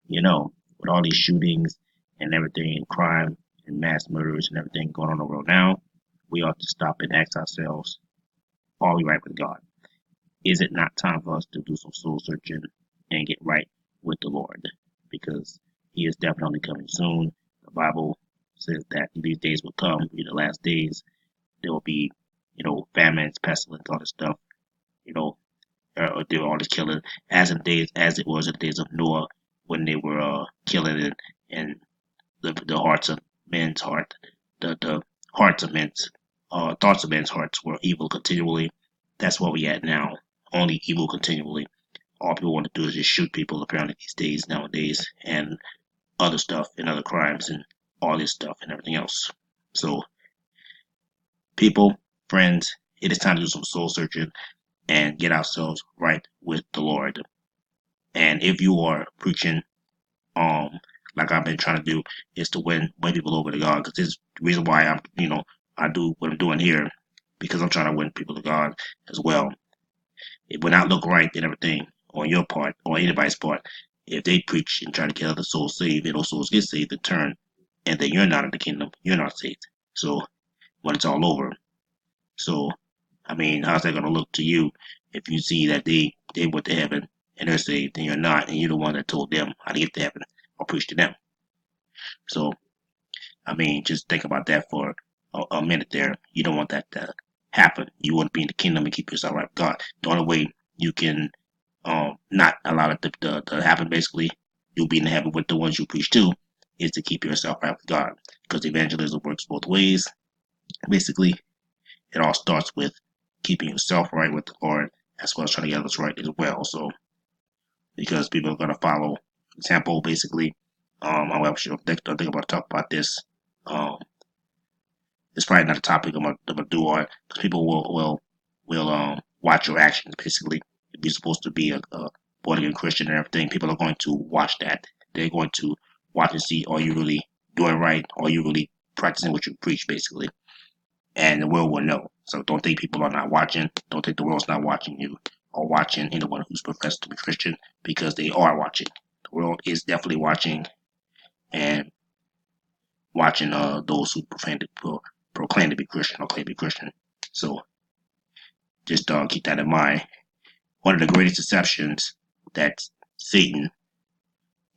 with all these shootings and everything, and crime and mass murders and everything going on in the world now, we ought to stop and ask ourselves, are we right with God? Is it not time for us to do some soul searching and get right with the Lord? Because He is definitely coming soon. The Bible says that these days will come, in the last days, there will be, famines, pestilence, all this stuff, you know, there were all this killing, as it was in the days of Noah, when they were killing and the hearts of men's heart, the hearts of men's thoughts of men's hearts were evil continually. That's where we at now. Only evil continually. All people want to do is just shoot people apparently these days nowadays, and other stuff and other crimes and all this stuff and everything else. So people, friends, it is time to do some soul searching and get ourselves right with the Lord. And if you are preaching, um, like I've been trying to do, is to win people over to God. Because this is the reason why I do what I'm doing here, because I'm trying to win people to God as well. It would not look right and everything on your part or anybody's part if they preach and try to get other souls saved, and those souls get saved in turn, and then you're not in the kingdom, you're not saved. So when it's all over, so I mean, how's that gonna look to you if you see that they went to heaven and they're saved and you're not, and you're the one that told them how to get to heaven or preach to them? So I mean, just think about that for a minute there. You don't want that to happen. You want to be in the kingdom and keep yourself right with God. The only way you can not allow it to happen, basically, you'll be in heaven with the ones you preach to, is to keep yourself right with God. Because evangelism works both ways. Basically, it all starts with keeping yourself right with the Lord, as well as trying to get others right as well. So, because people are going to follow example, basically. I actually think about to talk about this. Um, it's probably not a topic I'm gonna do on, because people will watch your actions. Basically, if you're supposed to be a born again Christian and everything, people are going to watch that. They're going to watch and see, are you really doing right? Are you really practicing what you preach, basically? And the world will know. So don't think people are not watching. Don't think the world's not watching you or watching anyone who's professed to be Christian, because they are watching. The world is definitely watching, and watching those who proclaim to be Christian or claim to be Christian. So just keep that in mind. One of the greatest deceptions that Satan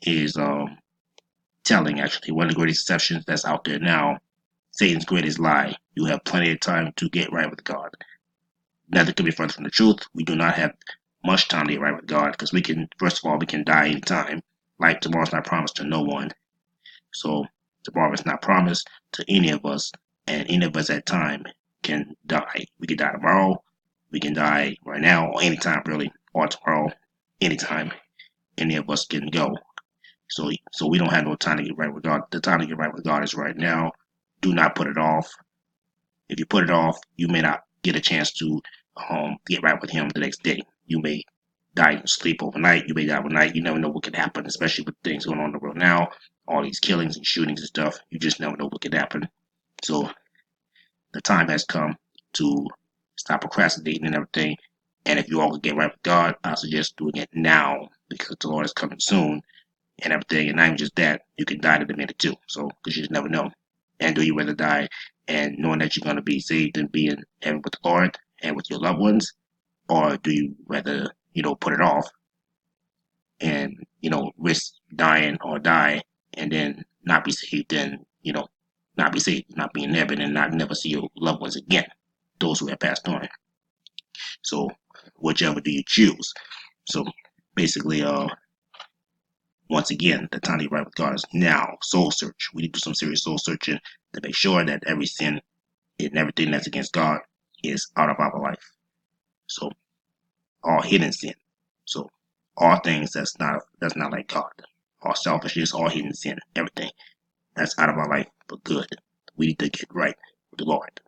is telling, actually, one of the greatest deceptions that's out there now, Satan's greatest lie: you have plenty of time to get right with God. Nothing could be further from the truth. We do not have much time to get right with God, because we can, first of all, we can die anytime. Like, tomorrow's not promised to no one. So tomorrow is not promised to any of us, and any of us at time can die. We can die tomorrow, we can die right now, or anytime really, or tomorrow, anytime. Any of us can go. So we don't have no time to get right with God. The time to get right with God is right now. Do not put it off. If you put it off, you may not get a chance to get right with Him the next day. You may die in your sleep overnight. You may die overnight. You never know what could happen, especially with things going on in the world now. All these killings and shootings and stuff. You just never know what could happen. So the time has come to stop procrastinating and everything. And if you all could get right with God, I suggest doing it now, because the Lord is coming soon and everything. And not even just that, you can die in a minute too. So, because you just never know. And do you rather die and knowing that you're going to be saved and be in heaven with the Lord and with your loved ones? Or do you rather, put it off and, risk dying or die and then not be saved, and, not be saved, not be in heaven, and not never see your loved ones again, those who have passed on? So, whichever do you choose? So, basically, once again, the time to get right with God is now. Soul search. We need to do some serious soul searching to make sure that every sin and everything that's against God is out of our life. So, all hidden sin. So, all things that's not like God. All selfishness, all hidden sin, everything that's out of our life for good. We need to get right with the Lord.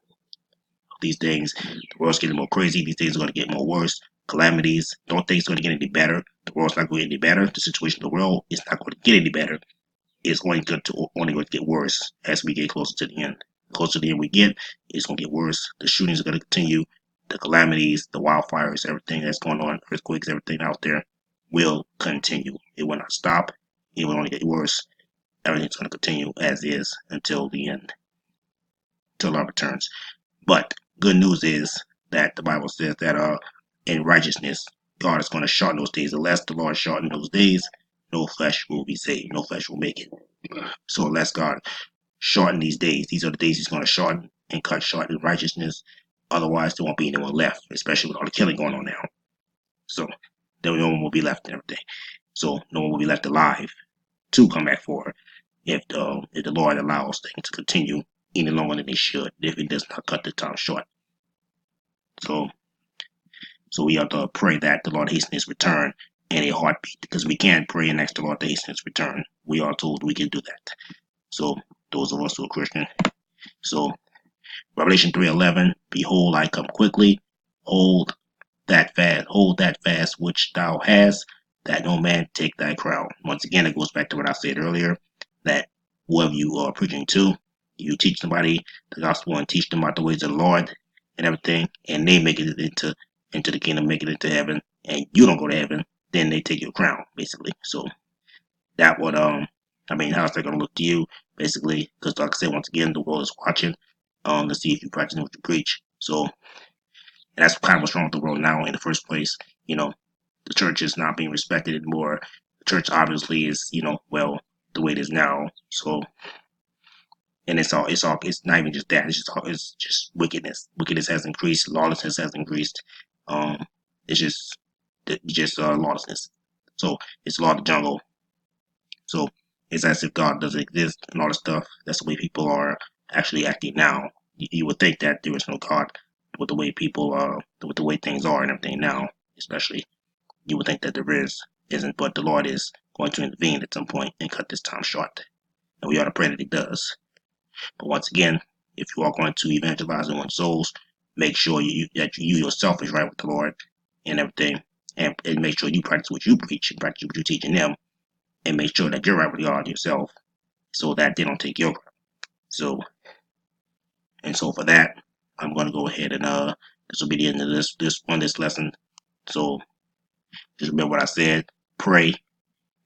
These things, the world's getting more crazy. These things are going to get more worse. Calamities. Don't think it's going to get any better. The world's not going to get any better. The situation in the world is not going to get any better. It's only going to get worse as we get closer to the end. The closer to the end we get, it's going to get worse. The shootings are going to continue. The calamities, the wildfires, everything that's going on, earthquakes, everything out there will continue. It will not stop. it will only get worse. Everything's going to continue as is until the end, till our returns. But good news is that the Bible says that in righteousness, God is going to shorten those days. Unless the Lord shorten those days, no flesh will be saved. No flesh will make it. So unless God shorten these days, these are the days He's going to shorten and cut short in righteousness. Otherwise, there won't be anyone left, especially with all the killing going on now. So then no one will be left and everything. So no one will be left alive to come back for if the Lord allows things to continue any longer than they should, if He does not cut the time short. So we have to pray that the Lord hasten His return in a heartbeat, because we can't pray and ask the Lord to hasten His return. We are told we can do that. So those of us who are Christian. So Revelation 3:11, behold, I come quickly. Hold that fast which thou hast, that no man take thy crown. Once again, it goes back to what I said earlier, that whoever you are preaching to, you teach somebody the gospel and teach them about the ways of the Lord and everything, and they make it into the kingdom, make it into heaven, and you don't go to heaven, then they take your crown, basically. So that would how's that gonna look to you, basically? Because like I said, once again, the world is watching to see if you practice what you preach. So and that's kind of what's wrong with the world now in the first place. The church is not being respected anymore. The church obviously is, the way it is now. So, and it's not even just that. It's just wickedness. Wickedness has increased. Lawlessness has increased. Um, it's just lawlessness. So it's law of the jungle. So it's as if God doesn't exist and all the stuff. That's the way people are actually acting now. You would think that there is no God with the way with the way things are and everything now, especially. You would think that there isn't, but the Lord is going to intervene at some point and cut this time short. And we ought to pray that He does. But once again, if you are going to evangelize and win souls, make sure that you yourself is right with the Lord and everything, and make sure you practice what you preach and practice what you're teaching them, and make sure that you're right with God yourself, so that they don't take your ground. So for that, I'm going to go ahead and this will be the end of this lesson. So just remember what I said. Pray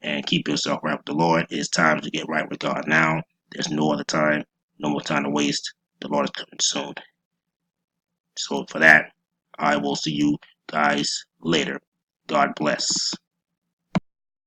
and keep yourself right with the Lord. It's time to get right with God now. There's no other time, no more time to waste. The Lord is coming soon. So for that, I will see you guys later. God bless.